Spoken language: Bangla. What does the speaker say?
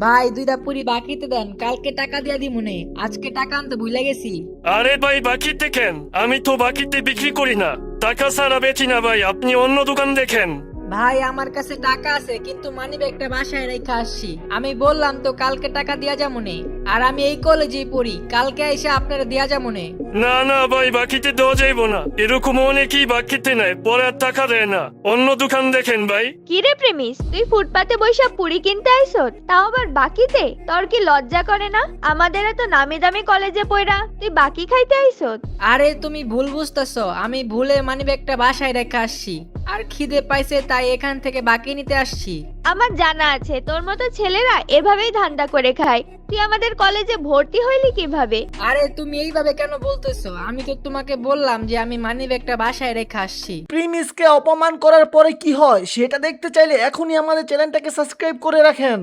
ভাই দুইটা পুরি বাকিতে দেন, কালকে টাকা দিয়া দিমুনে, আজকে টাকা আনতে ভুলে গেছি। আরে ভাই বাকিতে কেন? আমি তো বাকিতে বিক্রি করি না, টাকা ছাড়া বেচি না ভাই, আপনি অন্য দোকান দেখেন। ভাই আমার কাছে টাকা আছে, কিন্তু মানি ব্যাগটা বাসায় রেখে আসছি। আমি বললাম তো কালকে টাকা দিয়া যামুনে, আর আমি এই কলেজেই পড়ি, কালকে এসে আপনারা দিয়া যামুনে। না না ভাই, বাকিতে দেওয়া যাইব না, এরকম অনেকেই বাকিতে নেয় পরে আর টাকা দেয় না, অন্য দোকান দেখেন ভাই। কি রে প্রেমিস, তুই ফুটপাতে বইসা পুরি কিনতে আইছত, তাও আবার বাকিতে? তোর কি লজ্জা করে না? আমাদের এত নামি দামি কলেজে পড়া তুই বাকি খাইতে আইছত? আরে তুমি ভুল বুঝতেছো, আমি ভুলে মানি ব্যাগটা বাসায় রেখে আসছি, আর খিদে পাইছে তাই এখান থেকে বাকি নিতে আসছি। আমার জানা আছে তোর মতো ছেলেরা এভাবেই ধান্দা করে খায়। তুই আমাদের কলেজে ভর্তি হইলি কিভাবে? আরে তুমি এইভাবে কেন বলতেছো? আমি তো তোমাকে বললাম যে আমি মানি ব্যাগটা বাসায় রেখে আসছি। প্রিমিসকে অপমান করার পরে কি হয় সেটা দেখতে চাইলে এখনই আমাদের চ্যানেলটাকে সাবস্ক্রাইব করে রাখেন।